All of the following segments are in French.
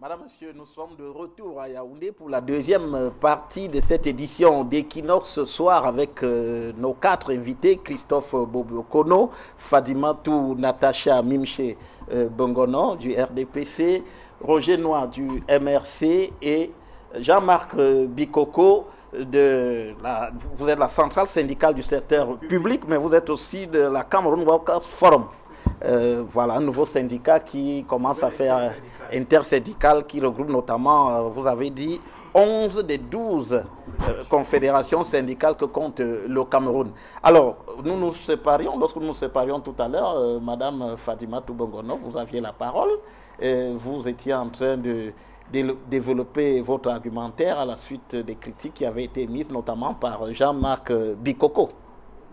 Madame, Monsieur, nous sommes de retour à Yaoundé pour la deuxième partie de cette édition d'Equinox ce soir avec nos 4 invités, Christophe Bobiokono, Fadimatou Natacha Mimche Bongono du RDPC, Roger Noir du MRC et Jean-Marc Bikoko vous êtes la centrale syndicale du secteur public, mais vous êtes aussi de la Cameroun Workers Forum. Voilà, un nouveau syndicat qui commence à faire intersyndical, qui regroupe notamment, vous avez dit, 11 des 12 confédérations syndicales que compte le Cameroun. Alors, nous nous séparions, lorsque nous nous séparions tout à l'heure, Madame Fadimatou Bongono, vous aviez la parole, vous étiez en train de développer votre argumentaire à la suite des critiques qui avaient été mises notamment par Jean-Marc Bikoko.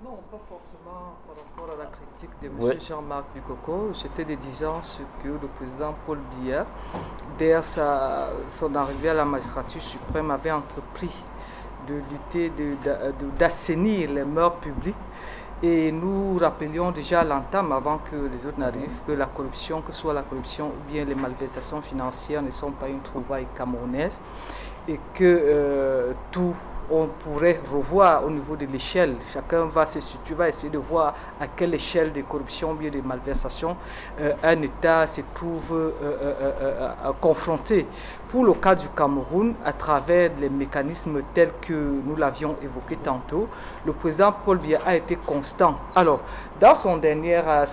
Non, pas forcément par rapport à la critique de M. Jean-Marc Bikoko. J'étais de disant ce que le président Paul Biya, dès son arrivée à la magistrature suprême, avait entrepris de lutter, d'assainir les mœurs publiques. Et nous rappelions déjà à l'entame, avant que les autres n'arrivent, que la corruption, que ce soit la corruption ou bien les malversations financières, ne sont pas une trouvaille camerounaise et que tout on pourrait revoir au niveau de l'échelle. Chacun va se situer, va essayer de voir à quelle échelle de corruption ou bien de malversation un État se trouve confronté. Pour le cas du Cameroun, à travers les mécanismes tels que nous l'avions évoqué tantôt, le président Paul Biya a été constant. Alors, dans sa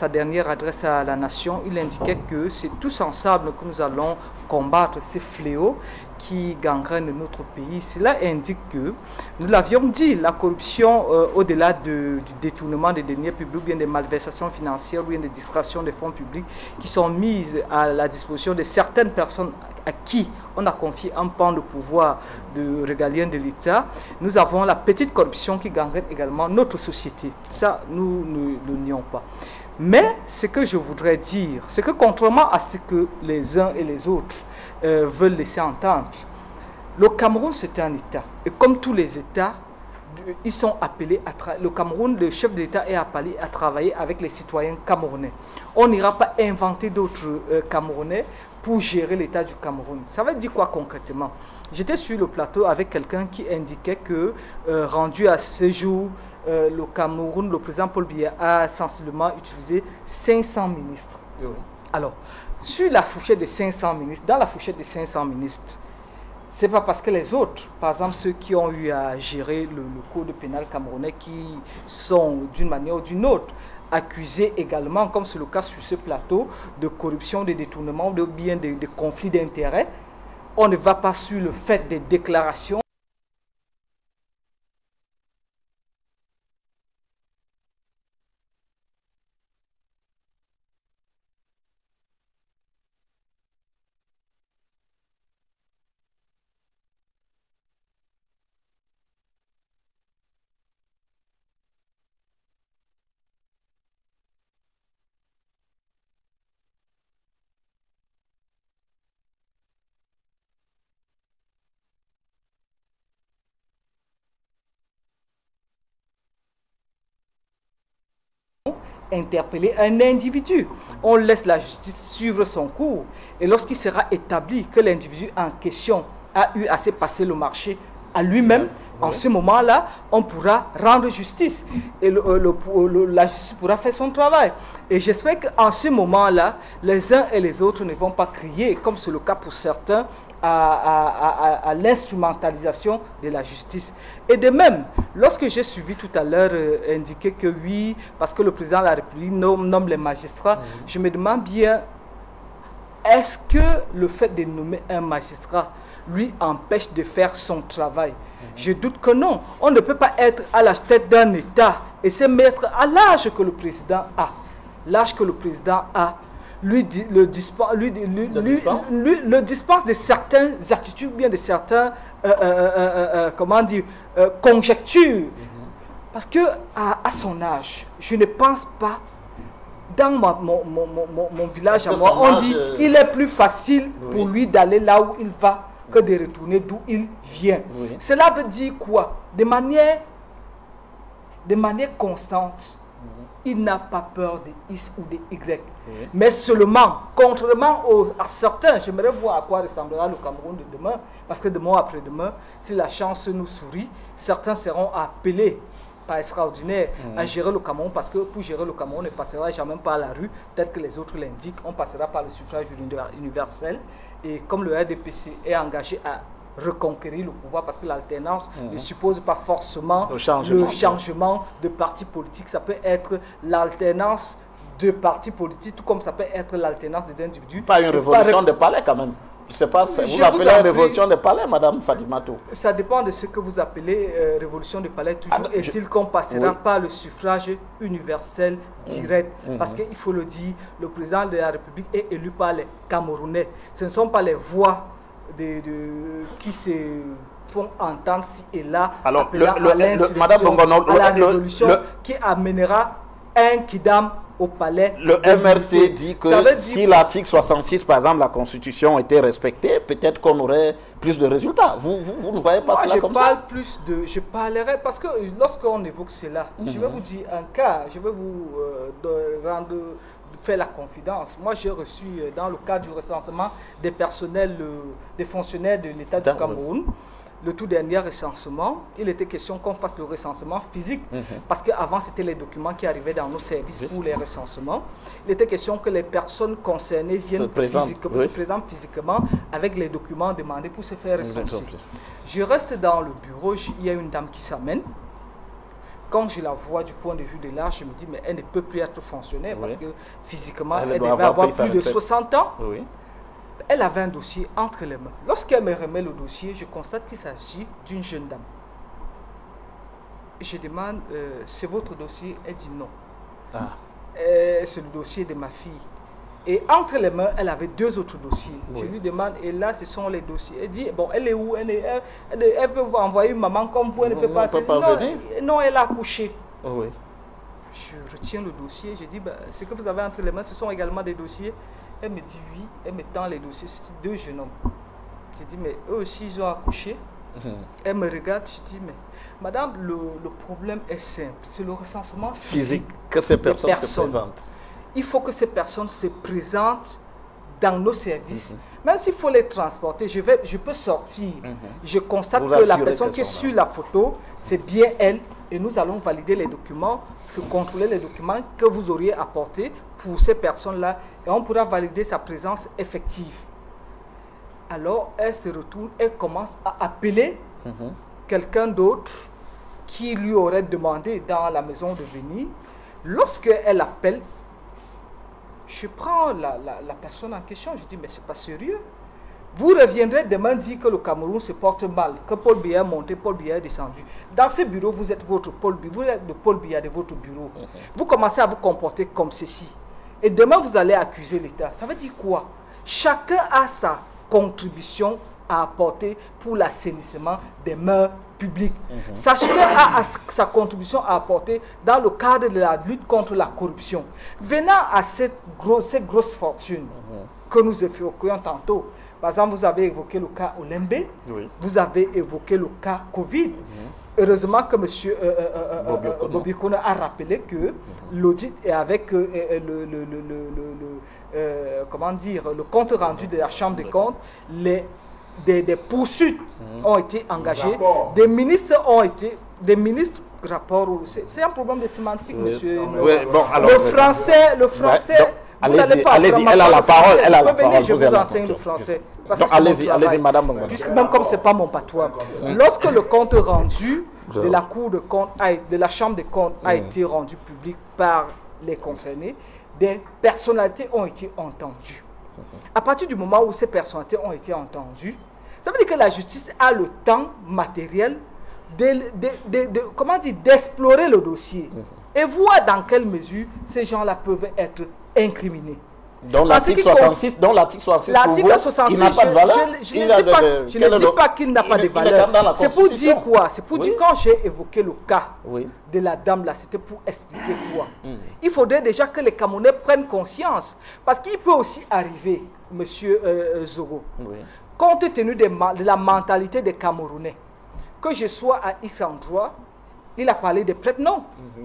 dernière adresse à la nation, il indiquait que c'est tous ensemble que nous allons combattre ces fléaux qui gangrènent notre pays. Cela indique que, nous l'avions dit, la corruption, au-delà du détournement des deniers publics, bien des malversations financières, bien des distractions des fonds publics qui sont mises à la disposition de certaines personnes à qui on a confié un pan de pouvoir de régalien de l'État, nous avons la petite corruption qui gangrène également notre société. Ça, nous ne le nions pas. Mais ce que je voudrais dire, c'est que contrairement à ce que les uns et les autres veulent laisser entendre, le Cameroun c'est un État. Et comme tous les États, ils sont appelés à travailler. Le Cameroun, le chef de l'État est appelé à travailler avec les citoyens camerounais. On n'ira pas inventer d'autres Camerounais pour gérer l'État du Cameroun. Ça veut dire quoi concrètement? J'étais sur le plateau avec quelqu'un qui indiquait que, rendu à ce jour, le Cameroun, le président Paul Biya a sensiblement utilisé 500 ministres. Oui. Alors, sur la fourchette de 500 ministres, dans la fourchette de 500 ministres, ce n'est pas parce que les autres, par exemple ceux qui ont eu à gérer le code pénal camerounais, qui sont d'une manière ou d'une autre accusés également, comme c'est le cas sur ce plateau, de corruption, de détournement ou bien de conflits d'intérêts. On ne va pas sur le fait des déclarations. Interpeller un individu. On laisse la justice suivre son cours. Et lorsqu'il sera établi que l'individu en question a eu assez passé le marché à lui-même, en ce moment-là, on pourra rendre justice. Et la justice pourra faire son travail. Et j'espère qu'en ce moment-là, les uns et les autres ne vont pas crier, comme c'est le cas pour certains, à l'instrumentalisation de la justice. Et de même, lorsque j'ai suivi tout à l'heure indiquer que oui, parce que le président de la République nomme les magistrats, je me demande bien, est-ce que le fait de nommer un magistrat lui empêche de faire son travail? Je doute que non. On ne peut pas être à la tête d'un État et se mettre à l'âge que le président a. L'âge que le président a le dispense de certaines attitudes, bien de certains, conjectures. Parce que à son âge, je ne pense pas, dans mon village à moi, on dit qu'il est plus facile pour lui d'aller là où il va que de retourner d'où il vient. Oui. Cela veut dire quoi? De manière constante, il n'a pas peur des X ou des Y. Mais seulement, contrairement à certains, j'aimerais voir à quoi ressemblera le Cameroun de demain, parce que demain après-demain, si la chance nous sourit, certains seront appelés par extraordinaire à gérer le Cameroun, parce que pour gérer le Cameroun, on ne passera jamais par la rue, tel que les autres l'indiquent, on passera par le suffrage universel. Et comme le RDPC est engagé à reconquérir le pouvoir, parce que l'alternance ne suppose pas forcément le changement de parti politique. Ça peut être l'alternance de partis politiques, tout comme ça peut être l'alternance des individus. Pas une révolution de palais quand même. C'est pas ça. Vous appelez une révolution de palais, Madame Fadimatou? Ça dépend de ce que vous appelez révolution de palais. Toujours est-il qu'on passera par le suffrage universel direct. Parce qu'il faut le dire, le président de la République est élu par les Camerounais. Ce ne sont pas les voix qui se font entendre ci et là. Alors, Madame Bongono, à la révolution qui amènera un kidam au palais. Le MRC dit que si l'article 66, par exemple, la Constitution était respectée, peut-être qu'on aurait plus de résultats. Vous ne voyez pas cela comme ça? Je parlerai, parce que lorsqu'on évoque cela, je vais vous dire un cas, je vais vous faire la confidence. Moi, j'ai reçu, dans le cadre du recensement des personnels, des fonctionnaires de l'État du Cameroun, le tout dernier recensement, il était question qu'on fasse le recensement physique, parce qu'avant c'était les documents qui arrivaient dans nos services pour les recensements. Il était question que les personnes concernées viennent se présentent physiquement avec les documents demandés pour se faire recenser. Je reste dans le bureau, il y a une dame qui s'amène. Quand je la vois du point de vue de l'âge, je me dis, mais elle ne peut plus être fonctionnaire, parce que physiquement, elle devait avoir plus de 60 ans. Elle avait un dossier entre les mains. Lorsqu'elle me remet le dossier, je constate qu'il s'agit d'une jeune dame. Je demande, c'est votre dossier? Elle dit non. C'est le dossier de ma fille. Et entre les mains, elle avait deux autres dossiers. Je lui demande, et là, ce sont les dossiers. Elle dit, bon, elle est où? Elle peut vous envoyer une maman comme vous, elle ne peut pas venir. Non, elle a accouché. Je retiens le dossier, je dis, ce que vous avez entre les mains, ce sont également des dossiers. Elle me dit oui, elle me tend les dossiers, c'est deux jeunes hommes. Je dis, mais eux aussi, ils ont accouché. Elle me regarde, je dis, mais madame, le problème est simple, c'est le recensement physique que ces personnes se présentent. Il faut que ces personnes se présentent dans nos services. Même s'il faut les transporter, je peux sortir. Je constate que la personne qui est sur la photo, c'est bien elle. Et nous allons valider les documents, contrôler les documents que vous auriez apportés pour ces personnes-là. Et on pourra valider sa présence effective. Alors, elle se retourne, elle commence à appeler quelqu'un d'autre qui lui aurait demandé dans la maison de venir. Lorsqu'elle appelle, je prends la personne en question, je dis, mais c'est pas sérieux. Vous reviendrez demain dire que le Cameroun se porte mal, que Paul Biya est monté, Paul Biya est descendu. Dans ce bureau, vous êtes votre Paul Biya, vous êtes le Paul Biya de votre bureau. Vous commencez à vous comporter comme ceci. Et demain, vous allez accuser l'État. Ça veut dire quoi? Chacun a sa contribution à apporter pour l'assainissement des mœurs publiques. Chacun a sa contribution à apporter dans le cadre de la lutte contre la corruption. Venant à ces grosses fortunes que nous évoquions tantôt, par exemple, vous avez évoqué le cas Olembe, vous avez évoqué le cas Covid. Heureusement que M. Bobikono a rappelé que l'audit est avec le compte rendu de la Chambre des comptes, des poursuites ont été engagées, des ministres ont été, c'est un problème de sémantique, monsieur. Le français, vous n'allez pas allez-y, elle a la parole. Venez, je vous enseigne le français. Allez-y, madame. Puisque même comme ce n'est pas mon patois. Lorsque le compte rendu de la Cour de compte, de la Chambre des comptes a été rendu public par les concernés, des personnalités ont été entendues. À partir du moment où ces personnalités ont été entendues, ça veut dire que la justice a le temps matériel d'explorer le dossier et voir dans quelle mesure ces gens-là peuvent être incriminés. Dans l'article 66, il n'a pas de valeur. Je ne dis pas qu'il n'a pas de valeur. C'est pour dire quoi? C'est pour dire, quand j'ai évoqué le cas de la dame là, c'était pour expliquer quoi? Il faudrait déjà que les Camerounais prennent conscience. Parce qu'il peut aussi arriver, monsieur Zogo, compte tenu de la mentalité des Camerounais, que je sois à X endroit, Il a parlé des prête-noms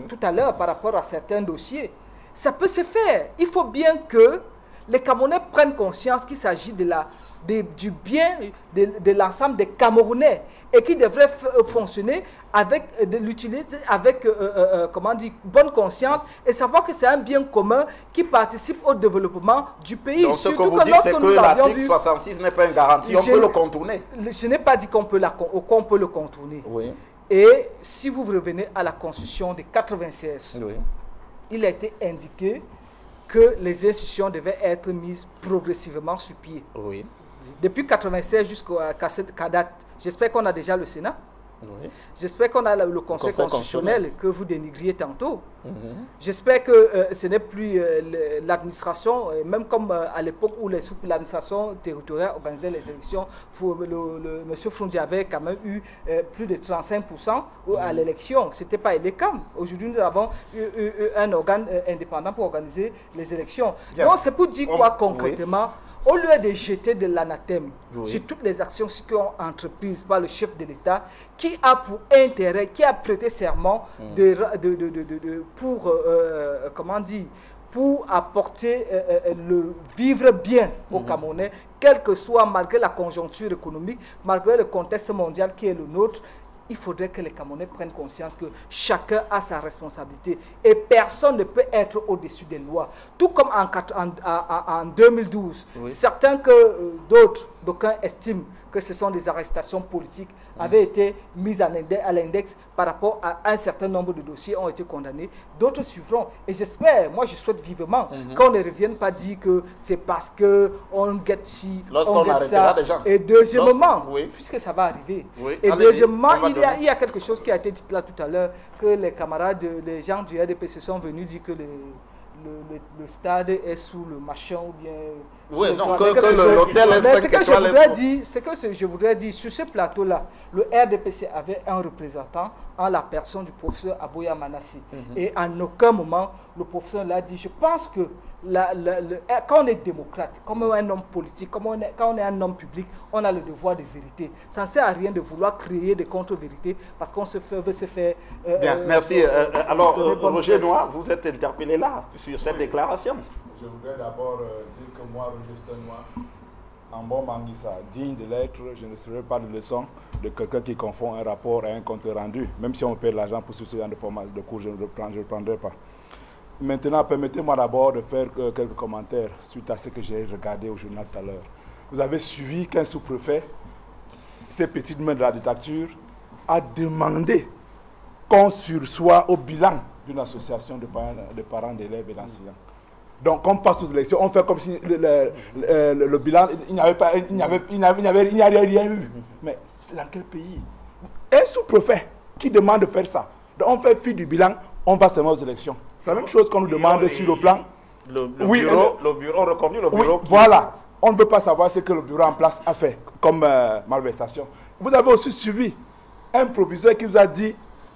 tout à l'heure par rapport à certains dossiers. Ça peut se faire. Il faut bien que les Camerounais prennent conscience qu'il s'agit du bien de l'ensemble des Camerounais et qui devraient fonctionner l'utiliser avec comment dire, bonne conscience et savoir que c'est un bien commun qui participe au développement du pays. Donc ce que vous dites, c'est que l'article 66 n'est pas une garantie, on peut le contourner. Je n'ai pas dit qu'on peut le contourner. Oui. Et si vous revenez à la Constitution de 96, oui, il a été indiqué que les institutions devaient être mises progressivement sur pied. Oui. Depuis 1996 jusqu'à cette date, j'espère qu'on a déjà le Sénat. Oui. J'espère qu'on a le Conseil constitutionnel que vous dénigriez tantôt. J'espère que ce n'est plus l'administration, même comme à l'époque où l'administration territoriale organisait les élections, M. Frondi avait quand même eu plus de 35% à l'élection. Ce n'était pas ELECAM. Aujourd'hui, nous avons eu un organe indépendant pour organiser les élections. Bien. Donc, c'est pour dire quoi concrètement? Oui. Au lieu de jeter de l'anathème sur toutes les actions qui ont entreprises par le chef de l'État, qui a pour intérêt, qui a prêté serment pour apporter le vivre bien aux Camerounais, quel que soit, malgré la conjoncture économique, malgré le contexte mondial qui est le nôtre. Il faudrait que les Camerounais prennent conscience que chacun a sa responsabilité et personne ne peut être au-dessus des lois. Tout comme en 2012, certains d'aucuns estiment que ce sont des arrestations politiques, avaient été mises à l'index par rapport à un certain nombre de dossiers ont été condamnés. D'autres suivront. Et j'espère, moi je souhaite vivement qu'on ne revienne pas dire que c'est parce qu'on guette ci, on guette ça. Et deuxièmement, puisque ça va arriver, et deuxièmement, il y a quelque chose qui a été dit là tout à l'heure, que les camarades, les gens du RDPC sont venus dire que le stade est sous le machin ou bien... Oui, non, que l'hôtel est 5 étoiles. Ce que je voudrais dire, sur ce plateau-là, le RDPC avait un représentant en la personne du professeur Aboya Manassi. Et en aucun moment, le professeur l'a dit. Je pense que quand on est démocrate, comme un homme politique, quand on est un homme public, on a le devoir de vérité. Ça ne sert à rien de vouloir créer des contre-vérités parce qu'on veut se faire... Bien, merci. Alors, Roger Noir, vous êtes interpellé là, sur cette déclaration. Je voudrais d'abord dire que moi, Roger Stenoir, en bon manguissa, digne de l'être, je ne serai pas de leçon de quelqu'un qui confond un rapport à un compte rendu. Même si on paie de l'argent pour ce genre de format de cours, je ne le prendrai pas. Maintenant, permettez-moi d'abord de faire quelques commentaires suite à ce que j'ai regardé au journal tout à l'heure. Vous avez suivi qu'un sous-préfet, ses petites mains de la dictature, a demandé qu'on sursoit au bilan d'une association de parents d'élèves et d'enseignants. Donc, on passe aux élections, on fait comme si le bilan, il n'y avait rien eu. Mais c'est dans quel pays? Un sous-préfet qui demande de faire ça. Donc, on fait fi du bilan, on va seulement aux élections. C'est la même chose qu'on nous demande sur le plan. Le bureau, on reconnaît le bureau. Voilà. On ne peut pas savoir ce que le bureau en place a fait comme malversation. Vous avez aussi suivi un proviseur qui vous a dit,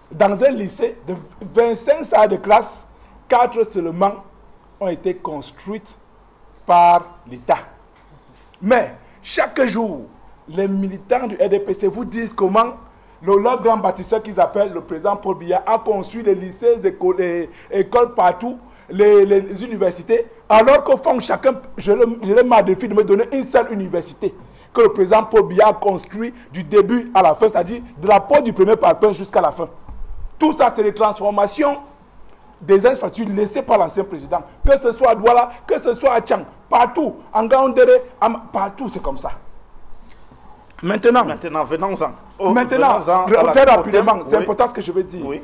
dans un lycée de 25 salles de classe, 4 seulement ont été construites par l'État. Mais chaque jour, les militants du RDPC vous disent comment leur grand bâtisseur qu'ils appellent le président Paul Biya a construit les lycées, les écoles partout, les universités, alors qu'au fond, chacun, je leur mets défi de me donner une seule université que le président Paul Biya a construit du début à la fin, c'est-à-dire de la porte du premier parpaing jusqu'à la fin. Tout ça, c'est des transformations des infrastructures laissées par l'ancien président, que ce soit à Douala, que ce soit à Tchang, partout, en Gaoundéré, partout, c'est comme ça. Maintenant, venons-en. Maintenant, très rapidement, c'est important ce que je veux dire. Oui.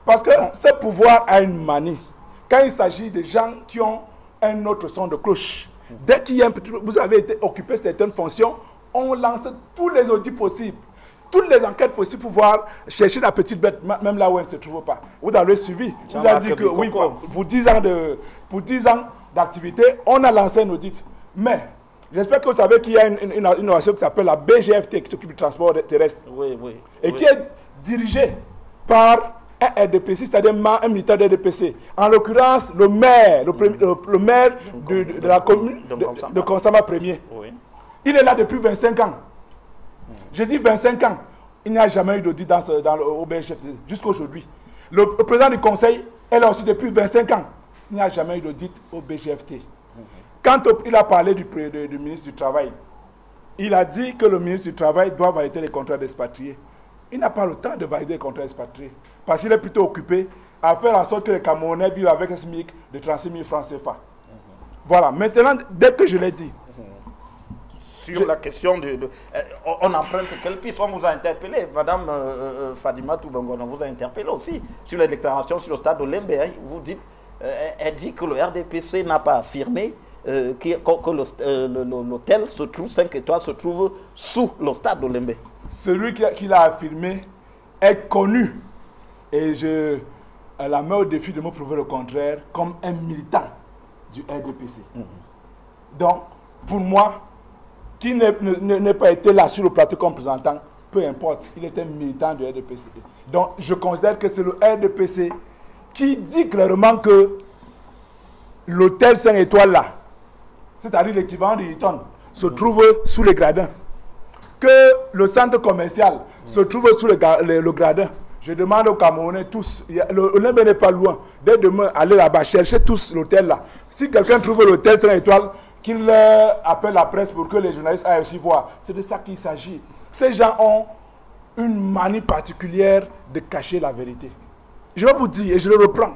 Parce que ce pouvoir a une manie. Quand il s'agit de gens qui ont un autre son de cloche, dès qu'il y a vous avez occupé certaines fonctions, on lance tous les audits possibles, toutes les enquêtes possibles pour pouvoir chercher la petite bête, même là où elle ne se trouve pas. Vous avez suivi. Vous avez dit que oui, pour 10 ans d'activité, on a lancé un audit. Mais j'espère que vous savez qu'il y a une innovation qui s'appelle la BGFT, qui s'occupe du transport terrestre. Et qui est dirigée par un RDPC, c'est-à-dire un militaire de RDPC. En l'occurrence, le maire, le maire de la commune de Konsama 1er. Il est là depuis 25 ans. Je dis 25 ans. Il n'y a jamais eu d'audit au BGFT jusqu'à aujourd'hui. Le président du conseil est là aussi depuis 25 ans. Il n'y a jamais eu d'audit au BGFT. Quand il a parlé du ministre du Travail, il a dit que le ministre du Travail doit valider les contrats d'expatriés. Il n'a pas le temps de valider les contrats d'expatriés. Parce qu'il est plutôt occupé à faire en sorte que les Camerounais vivent avec un SMIC de 36 000 francs CFA. Voilà. Maintenant, dès que je l'ai dit, sur la question on emprunte quelle piste, on vous a interpellé, Madame Fadimatou Bengono vous a interpellé aussi sur les déclarations sur le stade de Lembe. Hein. Vous dites, elle dit que le RDPC n'a pas affirmé que l'hôtel se trouve, 5 étoiles se trouve sous le stade de Lembe. Celui qui l'a affirmé est connu, et je la mets au défi de me prouver le contraire, comme un militant du RDPC. Donc, pour moi, qui n'ait pas été là sur le plateau comme présentant, peu importe, il était militant du RDPC. Donc, je considère que c'est le RDPC qui dit clairement que l'hôtel 5 étoiles là, c'est-à-dire l'équivalent du Hilton, se trouve sous les gradins. Que le centre commercial se trouve sous le gradin. Je demande aux Camerounais tous, le Lembe n'est pas loin, dès demain, allez là-bas, cherchez tous l'hôtel là. Si quelqu'un trouve l'hôtel 5 étoiles, qu'il appelle la presse pour que les journalistes aillent aussi voir. C'est de ça qu'il s'agit. Ces gens ont une manie particulière de cacher la vérité. Je vais vous dire, et je le reprends,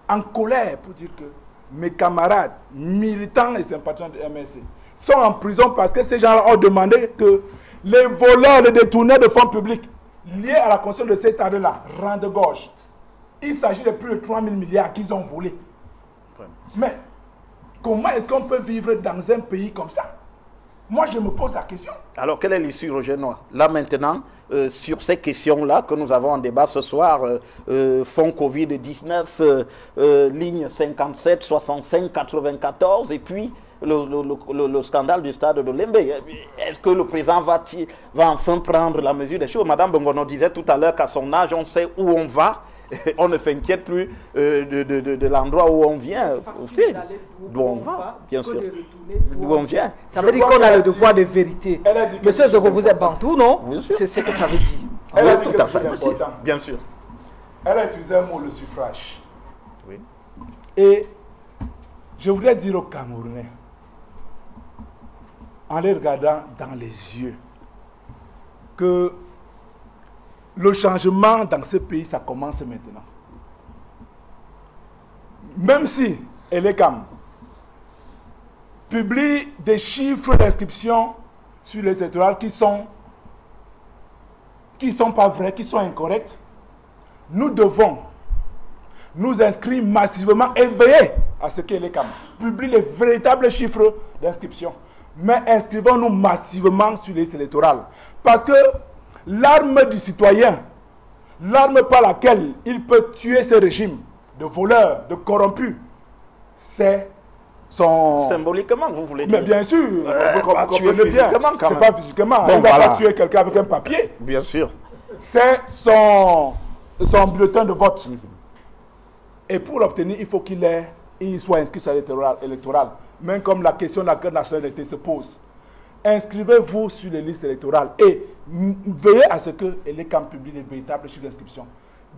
en colère pour dire que mes camarades, militants et sympathisants de MSC, sont en prison parce que ces gens ont demandé que les voleurs, les détourneurs de fonds publics liés à la construction de ces stades-là rendent gorge. Il s'agit de plus de 3 000 milliards qu'ils ont volés. Mais comment est-ce qu'on peut vivre dans un pays comme ça? Moi, je me pose la question. Alors, quelle est l'issue, Roger Noir? Là, maintenant, sur ces questions-là que nous avons en débat ce soir, fonds Covid-19, ligne 57, 65, 94, et puis le scandale du stade de Lembe. Est-ce que le président va enfin prendre la mesure des choses? Madame Bengono disait tout à l'heure qu'à son âge, on sait où on va. On ne s'inquiète plus de l'endroit où on vient aussi. D'où on va, bien sûr. D'où on vient. Ça veut dire qu'on a le devoir de vérité. Monsieur Zogo, vous êtes bantou, non? C'est ce que ça veut dire. Elle a dit tout à fait important. Bien sûr. Elle a utilisé un mot, le suffrage. Oui. Et je voudrais dire aux Camerounais, en les regardant dans les yeux, que le changement dans ce pays, ça commence maintenant. Même si Elecam publie des chiffres d'inscription sur les électorales qui sont pas vrais, qui sont incorrects, nous devons nous inscrire massivement et veiller à ce que Elecam publie les véritables chiffres d'inscription. Mais inscrivons-nous massivement sur les listes électorales. Parce que l'arme du citoyen, l'arme par laquelle il peut tuer ce régime de voleurs, de corrompus, c'est son... Symboliquement, vous voulez dire? Mais bien sûr, pas tuer physiquement quand même. C'est pas physiquement. Bon, on ne va voilà. pas tuer quelqu'un avec un papier. Bien sûr. C'est son bulletin de vote. Et pour l'obtenir, il faut qu'il soit inscrit sur l'électoral. Même comme la question de la nationalité se pose. Inscrivez-vous sur les listes électorales et veillez à ce que les camps publient les véritables chiffres d'inscription.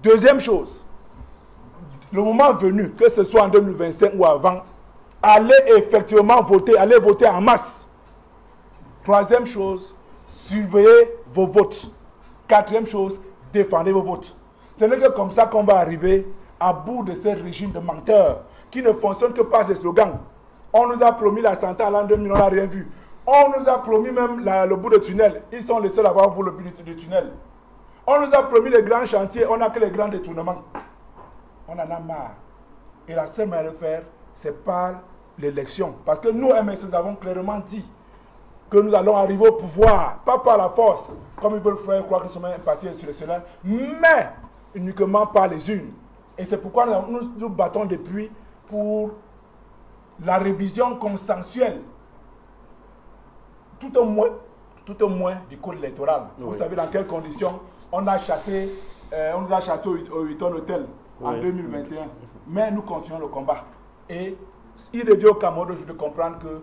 Deuxième chose, le moment venu, que ce soit en 2025 ou avant, allez effectivement voter, allez voter en masse. Troisième chose, surveillez vos votes. Quatrième chose, défendez vos votes. Ce n'est que comme ça qu'on va arriver à bout de ce régime de menteurs qui ne fonctionne que par des slogans. On nous a promis la santé à l'an 2000, on n'a rien vu. On nous a promis même le bout de tunnel. Ils sont les seuls à avoir vu le bout du tunnel. On nous a promis les grands chantiers, on n'a que les grands détournements. On en a marre. Et la seule manière de faire, c'est par l'élection. Parce que nous, MS, nous avons clairement dit que nous allons arriver au pouvoir, pas par la force, comme ils veulent faire croire que nous sommes un parti insurrectionnel, mais uniquement par les urnes. Et c'est pourquoi nous nous battons depuis pour la révision consensuelle, tout au moins du code électoral. Oui. Vous savez dans quelles conditions on nous a chassé au Hilton Hotel en 2021. Mais nous continuons le combat. Et il revient au Cameroun de comprendre que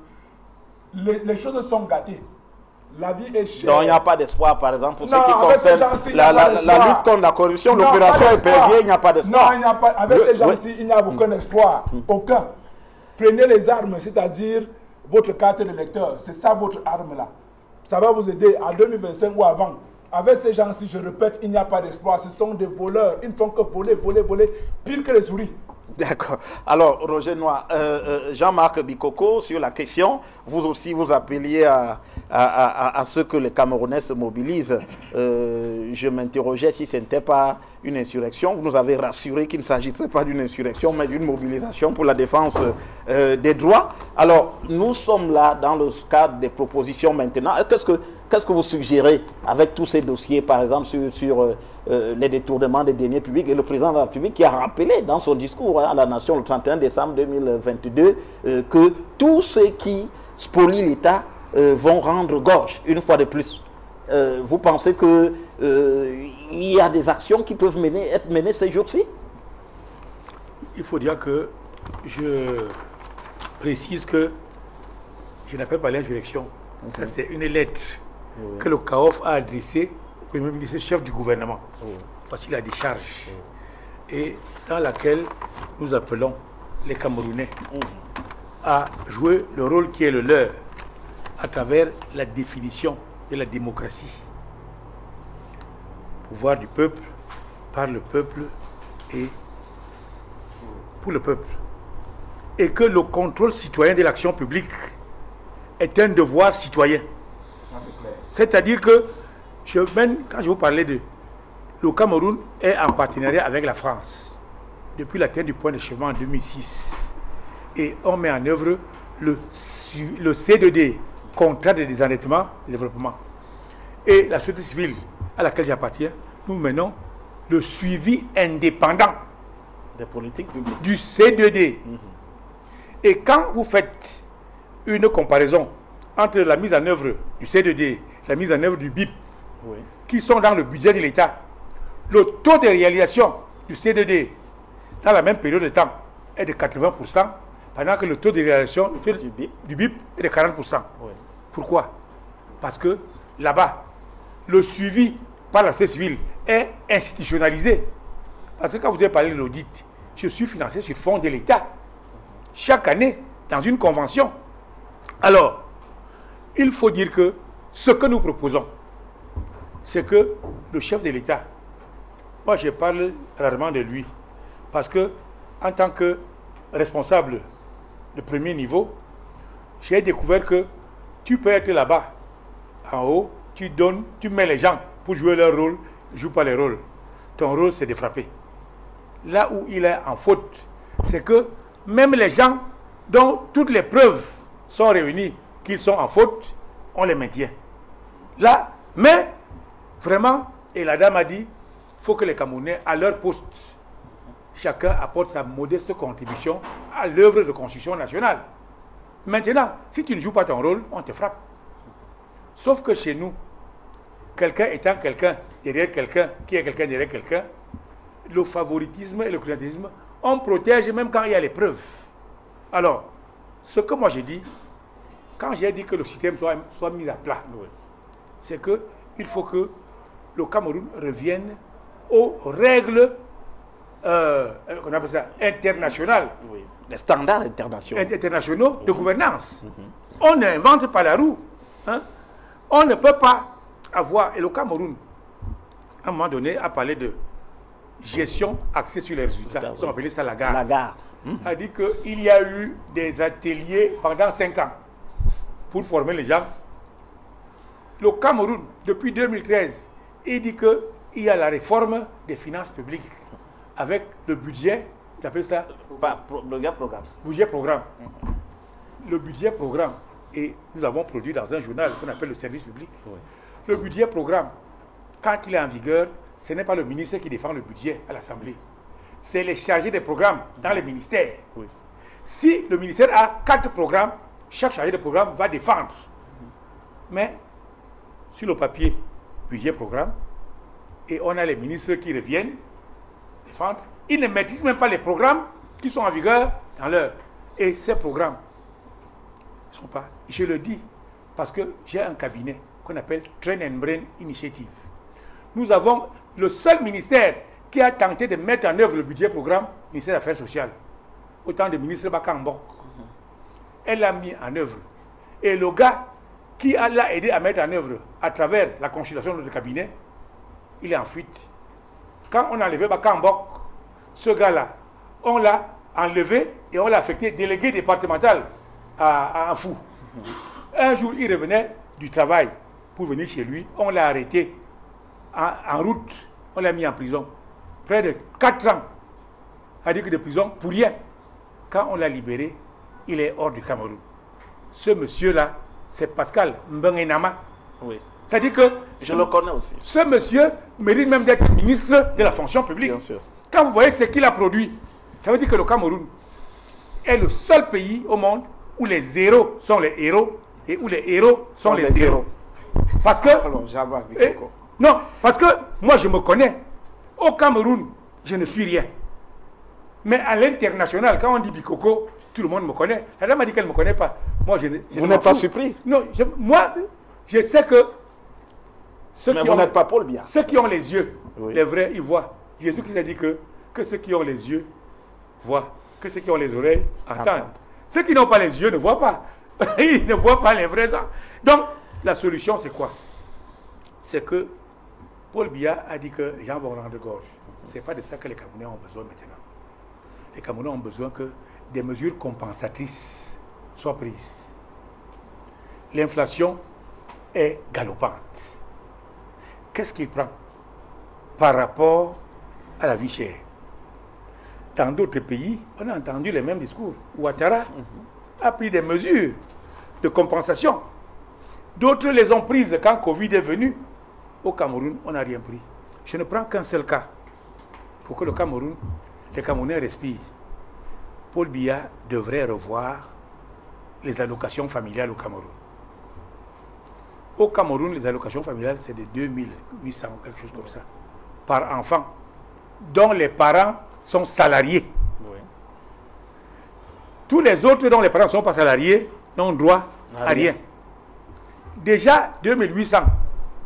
les choses sont gâtées. La vie est chère. Donc il n'y a pas d'espoir, par exemple, pour Non, ce qui avec ces concerne gens-ci, il n'y la, a pas la d'espoir. lutte contre la corruption, Non, l'opération pas d'espoir. épervier, il n'y a pas d'espoir. Non, il n'y a pas. Avec ces gens-ci, il n'y a aucun espoir. Aucun. Prenez les armes, c'est-à-dire votre carte d'électeur. C'est ça votre arme-là. Ça va vous aider en 2025 ou avant. Avec ces gens-ci, je répète, il n'y a pas d'espoir. Ce sont des voleurs. Ils ne font que voler, voler, voler. Pire que les souris. D'accord. Alors, Roger Noir, Jean-Marc Bikoko, sur la question, vous aussi, vous appeliez à ce que les Camerounais se mobilisent. Je m'interrogeais si ce n'était pas une insurrection. Vous nous avez rassuré qu'il ne s'agissait pas d'une insurrection, mais d'une mobilisation pour la défense des droits. Alors, nous sommes là dans le cadre des propositions maintenant. Qu'est-ce que vous suggérez avec tous ces dossiers, par exemple, sur les détournements des deniers publics, et le président de la République qui a rappelé dans son discours à la nation le 31 décembre 2022 que tous ceux qui spolient l'État vont rendre gorge une fois de plus. Vous pensez qu'il y a des actions qui peuvent être menées ces jours-ci? Il faut dire que je précise que je n'appelle pas l'insurrection. Ça, c'est une lettre que le CAOF a adressée au Premier ministre, chef du gouvernement. Voici la décharge. Et dans laquelle nous appelons les Camerounais à jouer le rôle qui est le leur à travers la définition de la démocratie. Pouvoir du peuple, par le peuple et pour le peuple. Et que le contrôle citoyen de l'action publique est un devoir citoyen. C'est-à-dire que, quand je vous parlais de... Le Cameroun est en partenariat avec la France depuis l'atteinte du point d'achèvement en 2006. Et on met en œuvre le C2D, contrat de désendettement et développement. Et la société civile à laquelle j'appartiens, nous menons le suivi indépendant des politiques publiques du C2D. Et quand vous faites une comparaison entre la mise en œuvre du C2D et la mise en œuvre du BIP, qui sont dans le budget de l'État, le taux de réalisation du C2D dans la même période de temps est de 80%, pendant que le taux de réalisation du BIP est de 40%. Pourquoi? Parce que là-bas, le suivi par la société civile est institutionnalisé. Parce que quand vous avez parlé de l'audit, je suis financé sur fonds de l'État, chaque année, dans une convention. Alors, il faut dire que ce que nous proposons, c'est que le chef de l'État, moi je parle rarement de lui, parce que en tant que responsable de premier niveau, j'ai découvert que tu peux être là-bas, en haut, tu donnes, tu mets les gens pour jouer leur rôle, ne joue pas les rôles. Ton rôle, c'est de frapper. Là où il est en faute, c'est que même les gens dont toutes les preuves sont réunies qu'ils sont en faute, on les maintient. Là, mais vraiment, et la dame a dit, il faut que les Camerounais, à leur poste, chacun apporte sa modeste contribution à l'œuvre de construction nationale. Maintenant, si tu ne joues pas ton rôle, on te frappe. Sauf que chez nous, quelqu'un étant quelqu'un derrière quelqu'un, qui est quelqu'un derrière quelqu'un, le favoritisme et le clientélisme, on protège même quand il y a les preuves. Alors, ce que moi j'ai dit, quand j'ai dit que le système soit mis à plat, c'est qu'il faut que le Cameroun revienne aux règles on appelle ça internationales. Les standards internationaux de gouvernance. On n'invente pas la roue. On ne peut pas avoir... Et le Cameroun, à un moment donné, a parlé de gestion axée sur les résultats. Ils ont appelé ça la gare. La gare. A dit qu'il y a eu des ateliers pendant 5 ans pour former les gens. Le Cameroun, depuis 2013, il dit qu'il y a la réforme des finances publiques avec le budget, tu appelles ça programme. Budget programme. Le budget programme, et nous avons produit dans un journal qu'on appelle le service public. Le budget programme, quand il est en vigueur, ce n'est pas le ministre qui défend le budget à l'Assemblée. C'est les chargés des programmes dans les ministères. Si le ministère a 4 programmes, chaque chargé de programme va défendre. Mais sur le papier, budget programme, et on a les ministres qui reviennent défendre. Ils ne maîtrisent même pas les programmes qui sont en vigueur dans l'heure. Et ces programmes ne sont pas... Je le dis parce que j'ai un cabinet qu'on appelle Train and Brain Initiative. Nous avons le seul ministère qui a tenté de mettre en œuvre le budget programme, ministère des Affaires sociales. Autant de ministres Bakambok. Elle l'a mis en œuvre. Et le gars qui l'a aidé à mettre en œuvre à travers la consultation de notre cabinet, il est en fuite. Quand on a enlevé Bakambok, ce gars-là, on l'a enlevé et on l'a affecté délégué départemental à un fou. Un jour, il revenait du travail pour venir chez lui. On l'a arrêté en route. On l'a mis en prison. Près de 4 ans. A dit que de prison pour rien. Quand on l'a libéré, il est hors du Cameroun. Ce monsieur-là, c'est Pascal Mbengenama. Oui. C'est-à-dire que... Je le connais aussi. Ce monsieur mérite même d'être ministre de la fonction publique. Bien sûr. Quand vous voyez ce qu'il a produit, ça veut dire que le Cameroun est le seul pays au monde où les zéros sont les héros et où les héros sont les zéros. Parce que... non, parce que moi je me connais. Au Cameroun, je ne suis rien. Mais à l'international, quand on dit Bikoko, tout le monde me connaît. La dame m'a dit qu'elle ne me connaît pas. Moi, vous n'êtes pas surpris? Non, moi, je sais que... Mais vous n'êtes pas Paul Biya. Ceux qui ont les yeux, oui. Les vrais, ils voient. Jésus qui a dit que ceux qui ont les yeux voient, que ceux qui ont les oreilles entendent. Ceux qui n'ont pas les yeux ne voient pas. Ils ne voient pas les vrais. Donc, la solution, c'est quoi? C'est que Paul Biya a dit que les gens vont rendre gorge. Ce n'est pas de ça que les Camerounais ont besoin maintenant. Les Camerounais ont besoin que des mesures compensatrices soient prises. L'inflation est galopante. Qu'est-ce qu'il prend par rapport à la vie chère? Dans d'autres pays, on a entendu les mêmes discours. Ouattara a pris des mesures de compensation. D'autres les ont prises quand Covid est venu. Au Cameroun, on n'a rien pris. Je ne prends qu'un seul cas. Pour que le Cameroun, les Camerounais respirent. Paul Biya devrait revoir les allocations familiales au Cameroun. Au Cameroun, les allocations familiales, c'est de 2800 ou quelque chose comme ça, par enfant, dont les parents sont salariés. Oui. Tous les autres dont les parents ne sont pas salariés n'ont droit à rien. Déjà, 2800,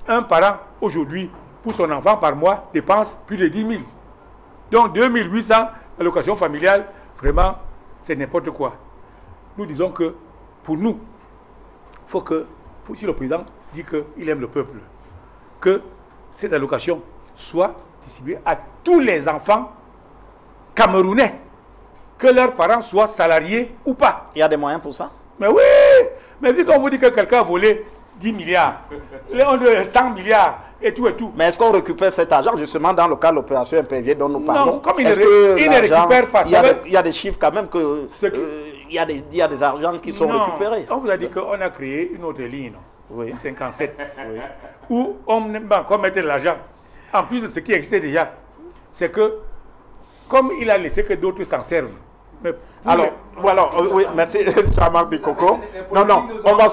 un parent, aujourd'hui, pour son enfant par mois, dépense plus de 10 000. Donc, 2800 allocations familiales, vraiment, c'est n'importe quoi. Nous disons que, pour nous, il faut que, si le président dit qu'il aime le peuple, que cette allocation soit distribuée à tous les enfants camerounais, que leurs parents soient salariés ou pas. Il y a des moyens pour ça? Mais oui! Mais vu qu'on vous dit que quelqu'un a volé 10 milliards, 100 milliards, et tout et tout. Mais est-ce qu'on récupère cet argent justement dans le cas de l'opération impériale dont nous parlons? Non, comme il ne récupère pas. Il y a des chiffres quand même que... il y a des argents qui sont récupérés. On vous a dit qu'on a créé une autre ligne, oui. 57, oui. Où on mettait de l'argent. En plus de ce qui existait déjà, c'est que, comme il a laissé que d'autres s'en servent, mais alors, oui, merci, Jean-Marc Bikoko. Non, on va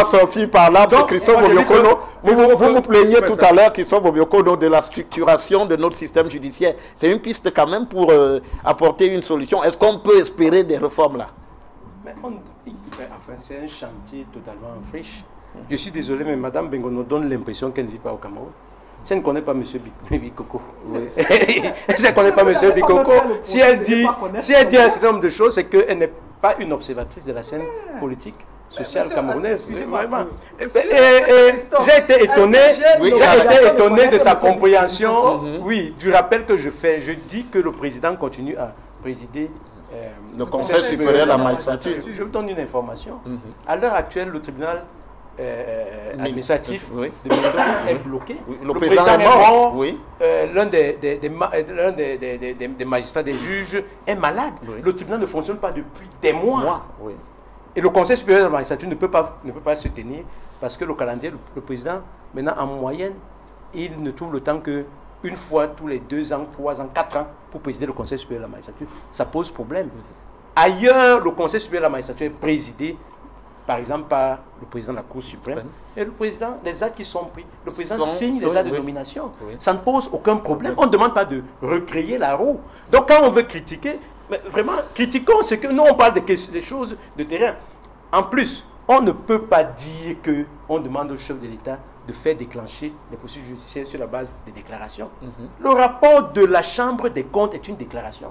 sortir par là. Donc, Christophe Bobiokono, vous plaignez tout à l'heure, Christophe Bobiokono, de la structuration de notre système judiciaire. C'est une piste quand même pour apporter une solution. Est-ce qu'on peut espérer des réformes là? Enfin, c'est un chantier totalement en friche. Je suis désolé, mais Mme Bengono donne l'impression qu'elle ne vit pas au Cameroun. Si elle ne connaît pas M. Bikoko, oui. Si elle ne connaît pas M. Bikoko, si elle dit un certain nombre de choses, c'est qu'elle n'est pas une observatrice de la scène politique, sociale camerounaise. Vraiment. J'ai été étonné de sa compréhension, oui, du rappel que je fais. Je dis que le président continue à présider le Conseil supérieur de la magistrature. Je vous donne une information. À l'heure actuelle, le tribunal administratif de Médon est bloqué. Oui, le président est mort. Oui. L'un des magistrats, des juges est malade. Oui. Le tribunal ne fonctionne pas depuis des mois. Oui. Et le Conseil supérieur de la magistrature ne peut pas se tenir parce que le calendrier, le président, maintenant en moyenne, il ne trouve le temps que une fois tous les 2 ans, 3 ans, 4 ans pour présider le Conseil supérieur de la magistrature. Ça pose problème. Ailleurs, le Conseil supérieur de la magistrature est présidé par exemple par le président de la Cour suprême et le président, les actes qui sont pris, le président signe les actes de nomination. Oui. Ça ne pose aucun problème. On ne demande pas de recréer la roue. Donc quand on veut critiquer, mais vraiment, critiquons ce que nous on parle des choses de terrain. En plus, on ne peut pas dire qu'on demande au chef de l'État de faire déclencher les procédures judiciaires sur la base des déclarations. Le rapport de la Chambre des comptes est une déclaration.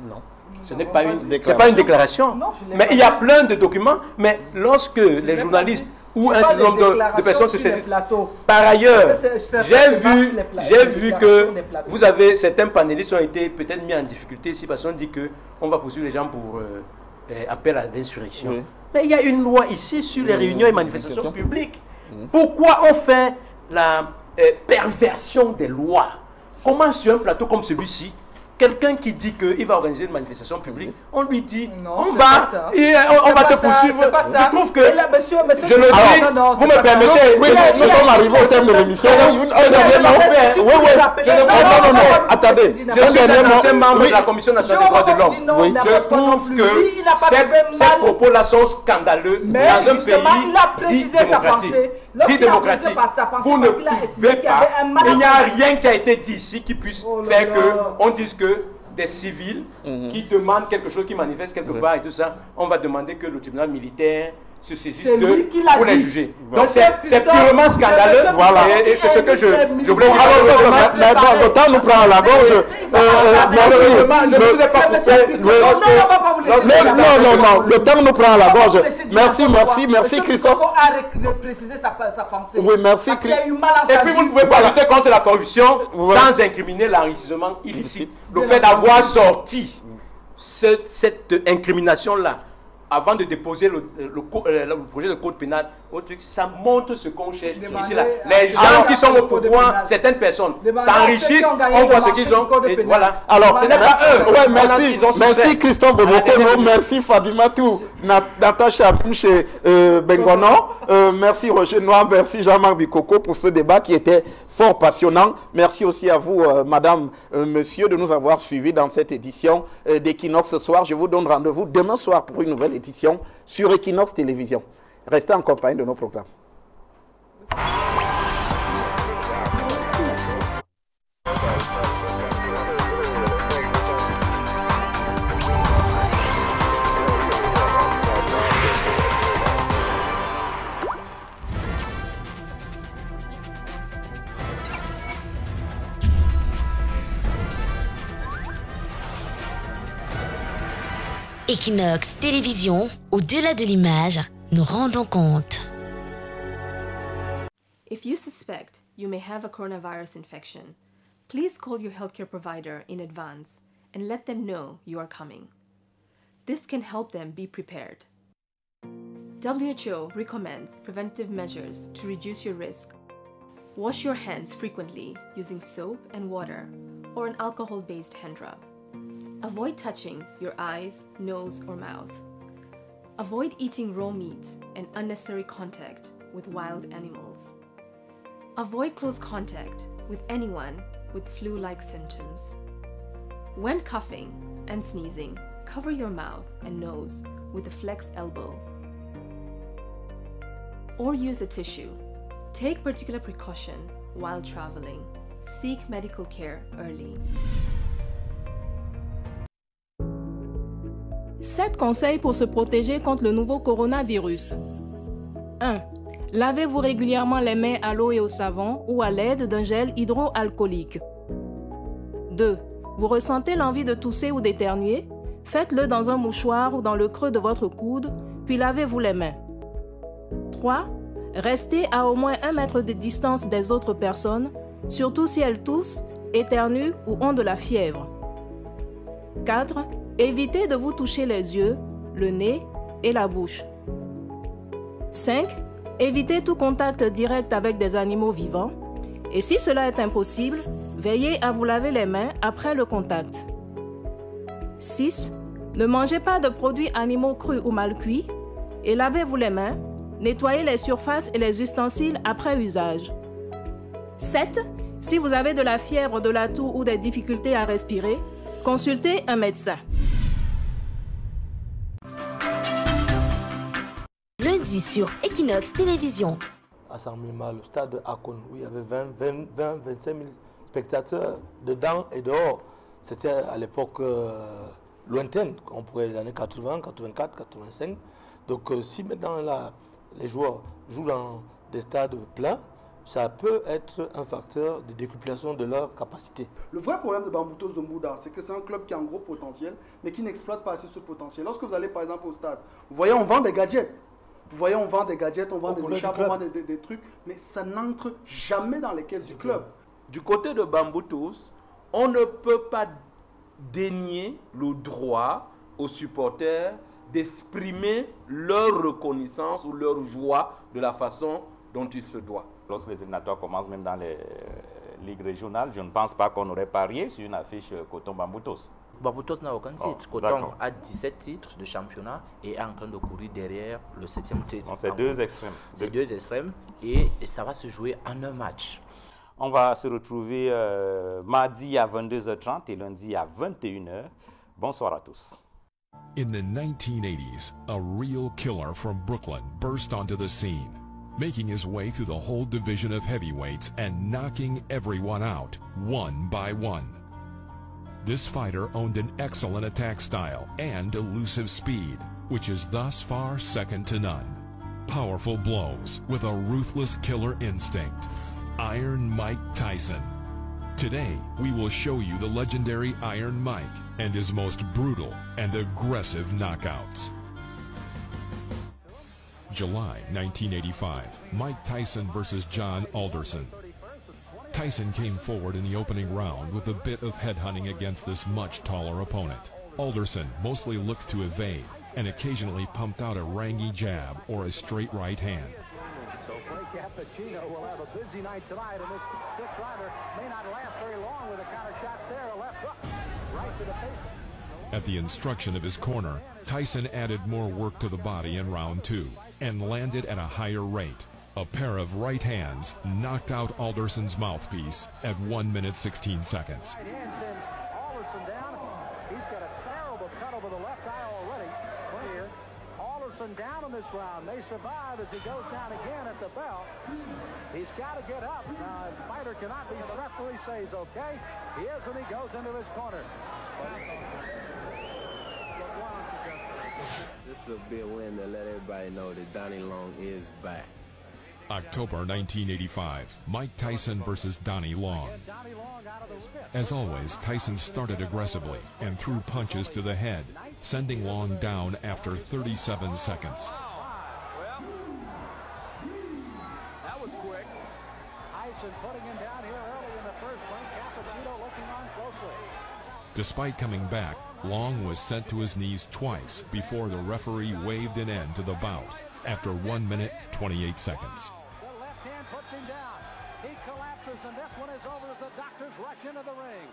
Non. Ce n'est pas une déclaration. Non, mais il y a plein de documents. Mais lorsque les journalistes ou un certain nombre de personnes se saisissent. Par ailleurs, j'ai vu que vous avez, certains panélistes ont été peut-être mis en difficulté ici parce qu'on dit qu'on va poursuivre les gens pour appel à l'insurrection. Oui. Mais il y a une loi ici sur les réunions et manifestations publiques. Pourquoi on fait la perversion des lois? Comment sur un plateau comme celui-ci, quelqu'un qui dit qu'il va organiser une manifestation publique, on lui dit, non, on va te poursuivre. Je trouve que, monsieur, je le dis, vous me permettez, oui, nous sommes arrivés au terme de l'émission. Non, attendez. Je suis un ancien membre de la Commission nationale des droits de l'homme. Je trouve que ces propos-là sont scandaleux dans un pays dit démocratique. Vous ne pouvez pas, il n'y a rien qui a été dit ici qui puisse faire qu'on dise que des civils qui demandent quelque chose, qui manifestent quelque part et tout ça, on va demander que le tribunal militaire se saisisse d'eux pour les juger. Donc c'est purement scandaleux. Voilà. Et c'est ce que je voulais dire. Alors, le temps nous prend à la gorge. Non, le temps nous prend à la gorge. Merci Christophe. Oui, merci. Et puis vous ne pouvez pas lutter contre la corruption sans incriminer l'enrichissement illicite. Le fait d'avoir sorti cette incrimination-là avant de déposer le projet de code pénal, ça montre ce qu'on cherche ici là. Les gens qui sont au pouvoir, certaines personnes s'enrichissent, on voit ce qu'ils ont. Et voilà. Alors, ce n'est pas eux. Ouais, merci Christophe Bobokono, merci Fadimatou, Natacha Mouché Bengono, merci Roger Noir, merci Jean-Marc Bikoko pour ce débat qui était fort passionnant. Merci aussi à vous, madame, monsieur, de nous avoir suivis dans cette édition d'Equinox ce soir. Je vous donne rendez-vous demain soir pour une nouvelle édition sur Equinox Télévision. Restez en compagnie de nos programmes. Equinox Télévision, au-delà de l'image, nous rendons compte. If you suspect you may have a coronavirus infection, please call your healthcare provider in advance and let them know you are coming. This can help them be prepared. WHO recommends preventive measures to reduce your risk. Wash your hands frequently using soap and water or an alcohol-based hand rub. Avoid touching your eyes, nose, or mouth. Avoid eating raw meat and unnecessary contact with wild animals. Avoid close contact with anyone with flu-like symptoms. When coughing and sneezing, cover your mouth and nose with a flex elbow. Or use a tissue. Take particular precaution while traveling. Seek medical care early. 7 conseils pour se protéger contre le nouveau coronavirus. 1. Lavez-vous régulièrement les mains à l'eau et au savon ou à l'aide d'un gel hydroalcoolique. 2. Vous ressentez l'envie de tousser ou d'éternuer? Faites-le dans un mouchoir ou dans le creux de votre coude, puis lavez-vous les mains. 3. Restez à au moins 1 mètre de distance des autres personnes, surtout si elles toussent, éternuent ou ont de la fièvre. 4. Évitez de vous toucher les yeux, le nez et la bouche. 5. Évitez tout contact direct avec des animaux vivants. Et si cela est impossible, veillez à vous laver les mains après le contact. 6. Ne mangez pas de produits animaux crus ou mal cuits. Et lavez-vous les mains. Nettoyez les surfaces et les ustensiles après usage. 7. Si vous avez de la fièvre, de la toux ou des difficultés à respirer, consultez un médecin. Lundi sur Equinox Télévision. À Saint-Mima, le stade de Akon, où il y avait 25 000 spectateurs dedans et dehors. C'était à l'époque lointaine, on pourrait les années 80, 84, 85. Donc si maintenant là, les joueurs jouent dans des stades pleins, ça peut être un facteur de décuplation de leur capacité. Le vrai problème de Bambuto Zombuda, c'est que c'est un club qui a un gros potentiel, mais qui n'exploite pas assez ce potentiel. Lorsque vous allez par exemple au stade, vous voyez, on vend des gadgets. Vous voyez, on vend des gadgets, on vend des écharpes, on vend des trucs, mais ça n'entre jamais dans les caisses du club. Du côté de Bambutos, on ne peut pas dénier le droit aux supporters d'exprimer leur reconnaissance ou leur joie de la façon dont il se doit. Lorsque les éliminatoires commencent, même dans les ligues régionales, je ne pense pas qu'on aurait parié sur une affiche Coton-Bambutos. Bambutos n'a aucun titre. Coton a 17 titres de championnat et est en train de courir derrière le 7e titre. C'est deux extrêmes. C'est deux extrêmes et ça va se jouer en un match. On va se retrouver mardi à 22h30 et lundi à 21h. Bonsoir à tous. In the 1980s, a real killer from Brooklyn burst onto the scene, making his way through the whole division of heavyweights and knocking everyone out, one by one. This fighter owned an excellent attack style and elusive speed, which is thus far second to none. Powerful blows with a ruthless killer instinct. Iron Mike Tyson. Today, we will show you the legendary Iron Mike and his most brutal and aggressive knockouts. July 1985, Mike Tyson versus John Alderson. Tyson came forward in the opening round with a bit of headhunting against this much taller opponent. Alderson mostly looked to evade and occasionally pumped out a rangy jab or a straight right hand. So Frank Cappuccino will have a busy night tonight, and this sixth rounder may not last very long with the counter shots there. A left hook right to the face. At the instruction of his corner, Tyson added more work to the body in round 2 and landed at a higher rate. A pair of right hands knocked out Alderson's mouthpiece at 1 minute 16 seconds. Right hand sends Alderson down. He's got a terrible cut over the left eye already. Clear. Alderson down in this round. They survive as he goes down again at the bell. He's got to get up. Now, the fighter cannot be stressful. He says, okay. He is, and he goes into his corner. This is a big win to let everybody know that Donnie Long is back. October 1985, Mike Tyson versus Donnie Long. As always, Tyson started aggressively and threw punches to the head, sending Long down after 37 seconds. Well, that was quick. Tyson putting him down here early in the first one. Cappuccino looking on closely. Despite coming back, Long was sent to his knees twice before the referee waved an end to the bout after 1 minute 28 seconds. The left hand puts him down. He collapses, and this one is over as the doctors rush into the ring.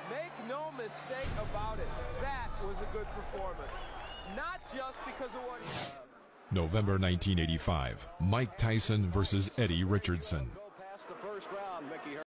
Make no mistake about it. That was a good performance. Not just because of what he... November 1985, Mike Tyson versus Eddie Richardson.